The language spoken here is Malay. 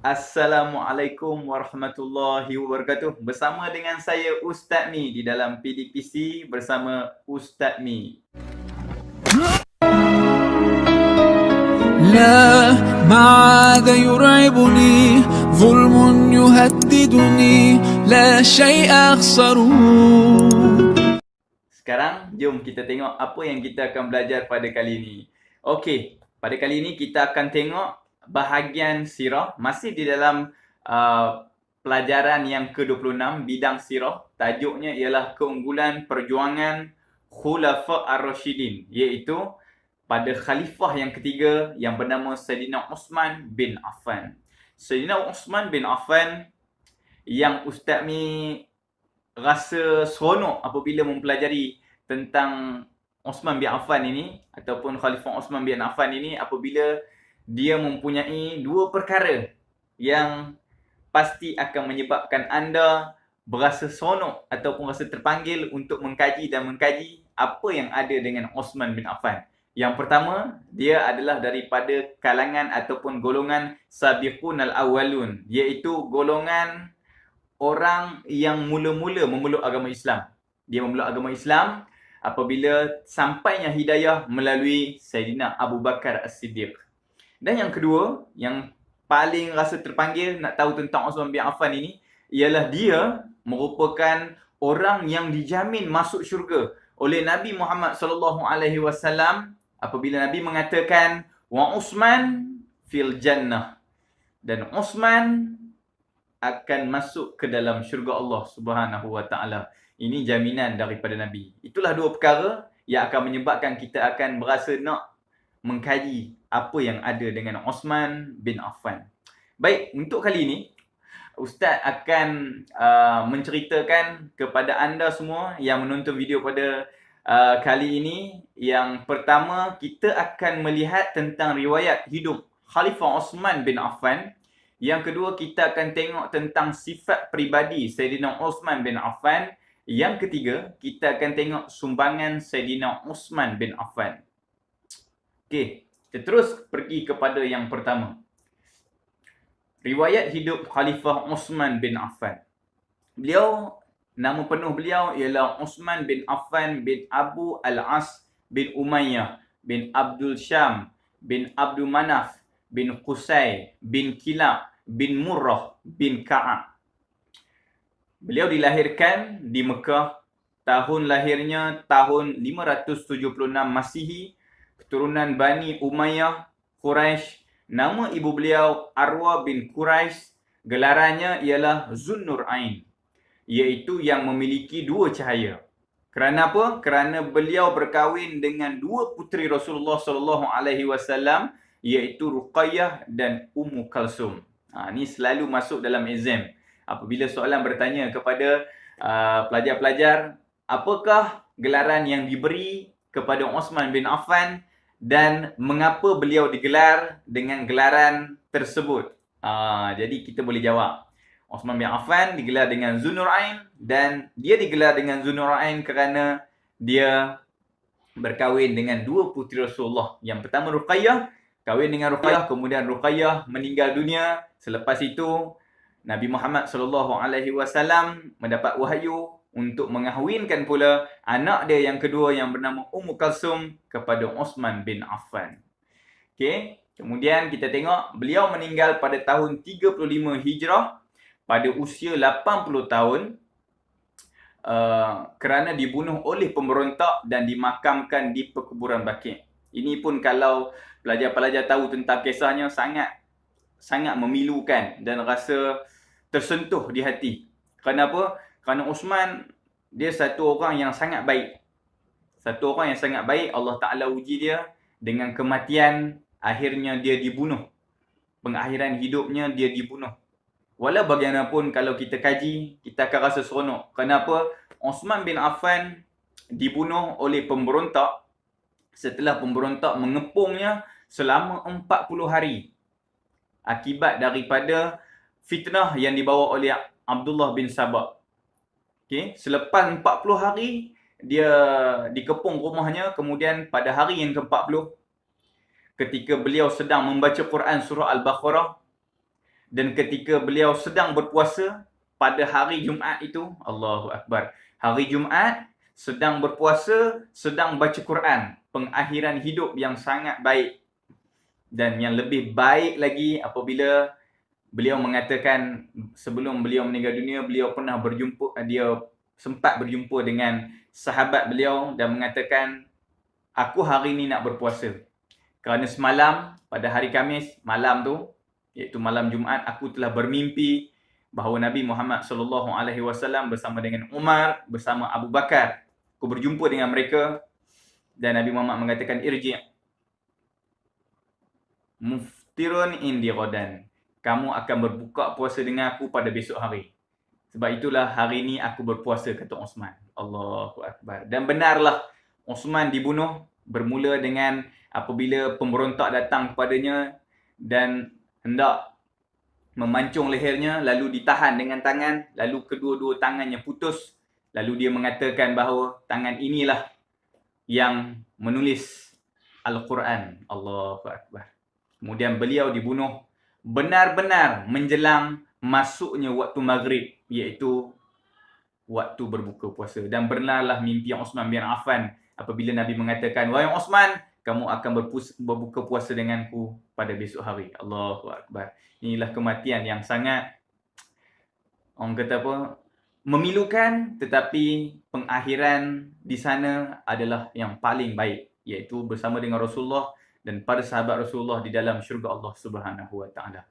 Assalamualaikum warahmatullahi wabarakatuh. Bersama dengan saya Ustaz Mi di dalam PDPC bersama Ustaz Mi. لا ما عاد يرعبني ظلم يهددني لا شيء أخسره. Sekarang jom kita tengok apa yang kita akan belajar pada kali ini. Okey, pada kali ini kita akan tengok bahagian sirah masih di dalam pelajaran yang ke-26 bidang sirah. Tajuknya ialah keunggulan perjuangan Khulafa Ar-Rasyidin, iaitu pada khalifah yang ketiga yang bernama Saidina Uthman bin Affan. Saidina Uthman bin Affan yang Ustaz Mi rasa seronok apabila mempelajari tentang Uthman bin Affan ini ataupun Khalifah Uthman bin Affan ini apabila dia mempunyai dua perkara yang pasti akan menyebabkan anda berasa seronok ataupun rasa terpanggil untuk mengkaji apa yang ada dengan Uthman bin Affan. Yang pertama, dia adalah daripada kalangan ataupun golongan Sabiqun al-Awwalun, iaitu golongan orang yang mula-mula memeluk agama Islam. Dia memeluk agama Islam apabila sampainya hidayah melalui Saidina Abu Bakar As-Siddiq. Dan yang kedua, yang paling rasa terpanggil nak tahu tentang Uthman bin Affan ini, ialah dia merupakan orang yang dijamin masuk syurga oleh Nabi Muhammad SAW apabila Nabi mengatakan wa Uthman fil jannah, dan Uthman akan masuk ke dalam syurga Allah Subhanahu wa taala. Ini jaminan daripada Nabi. Itulah dua perkara yang akan menyebabkan kita akan berasa nak mengkaji apa yang ada dengan Uthman bin Affan. Baik, untuk kali ini Ustaz akan menceritakan kepada anda semua yang menonton video pada kali ini. Yang pertama, kita akan melihat tentang riwayat hidup Khalifah Uthman bin Affan. Yang kedua, kita akan tengok tentang sifat peribadi Saidina Uthman bin Affan. Yang ketiga, kita akan tengok sumbangan Saidina Uthman bin Affan. Okey, kita terus pergi kepada yang pertama. Riwayat hidup Khalifah Uthman bin Affan. Nama penuh beliau ialah Uthman bin Affan bin Abu Al-As bin Umayyah bin Abdul Syam bin Abdul Manaf bin Qusay bin Kilab bin Murrah bin Ka'ab. Beliau dilahirkan di Mekah. Tahun lahirnya tahun 576 Masihi. Keturunan Bani Umayyah, Quraisy. Nama ibu beliau Arwa bin Quraisy. Gelarannya ialah Zunnurain, iaitu yang memiliki dua cahaya. Kerana apa? Kerana beliau berkahwin dengan dua puteri Rasulullah SAW, iaitu Ruqayyah dan Ummu Kalsum. Ini selalu masuk dalam exam. Apabila soalan bertanya kepada pelajar-pelajar, apakah gelaran yang diberi kepada Uthman bin Affan dan mengapa beliau digelar dengan gelaran tersebut? Jadi kita boleh jawab. Uthman bin Affan digelar dengan Zunnurain, dan dia digelar dengan Zunnurain kerana dia berkahwin dengan dua puteri Rasulullah. Yang pertama Ruqayyah, kahwin dengan Ruqayyah, kemudian Ruqayyah meninggal dunia. Selepas itu Nabi Muhammad SAW mendapat wahyu untuk mengahwinkan pula anak dia yang kedua yang bernama Ummu Kalsum kepada Uthman bin Affan. Okey, kemudian kita tengok beliau meninggal pada tahun 35 Hijrah pada usia 80 tahun kerana dibunuh oleh pemberontak dan dimakamkan di perkuburan Baqi'. Ini pun kalau pelajar-pelajar tahu tentang kisahnya sangat memilukan dan rasa tersentuh di hati. Kenapa? Kerana Uthman dia satu orang yang sangat baik. Satu orang yang sangat baik. Allah Ta'ala uji dia dengan kematian. Akhirnya dia dibunuh. Pengakhiran hidupnya dia dibunuh. Walau bagaimanapun kalau kita kaji, kita akan rasa seronok. Kenapa? Uthman bin Affan dibunuh oleh pemberontak setelah pemberontak mengepungnya selama 40 hari. Akibat daripada fitnah yang dibawa oleh Abdullah bin Sabah. Okay. Selepas 40 hari, dia dikepung rumahnya. Kemudian pada hari yang ke-40, ketika beliau sedang membaca Quran surah Al-Baqarah, Dan ketika beliau sedang berpuasa pada hari Jumaat itu, Allahu Akbar, hari Jumaat sedang berpuasa, sedang baca Quran, pengakhiran hidup yang sangat baik. Dan yang lebih baik lagi apabila beliau mengatakan sebelum beliau meninggal dunia, beliau pernah dia sempat berjumpa dengan sahabat beliau dan mengatakan, aku hari ini nak berpuasa. Kerana semalam, pada hari Khamis, malam tu, iaitu malam Jumaat, aku telah bermimpi bahawa Nabi Muhammad SAW bersama dengan Umar, bersama Abu Bakar. Aku berjumpa dengan mereka dan Nabi Muhammad mengatakan, irji' muftirun indi ghadan. Kamu akan berbuka puasa dengan aku pada besok hari. Sebab itulah hari ini aku berpuasa, kata Osman. Allahu Akbar. Dan benarlah Osman dibunuh bermula dengan apabila pemberontak datang kepadanya dan hendak memancung lehernya, lalu ditahan dengan tangan, lalu kedua-dua tangannya putus. Lalu dia mengatakan bahawa tangan inilah yang menulis Al-Quran. Allahu Akbar. Kemudian beliau dibunuh benar-benar menjelang masuknya waktu maghrib, iaitu waktu berbuka puasa. Dan benarlah mimpi Osman bin Affan apabila Nabi mengatakan, wahai Osman, kamu akan berbuka puasa denganku pada besok hari. Allahu Akbar. Inilah kematian yang sangat, orang kata apa, memilukan, tetapi pengakhiran di sana adalah yang paling baik, iaitu bersama dengan Rasulullah dan para sahabat Rasulullah di dalam syurga Allah Subhanahu wa taala.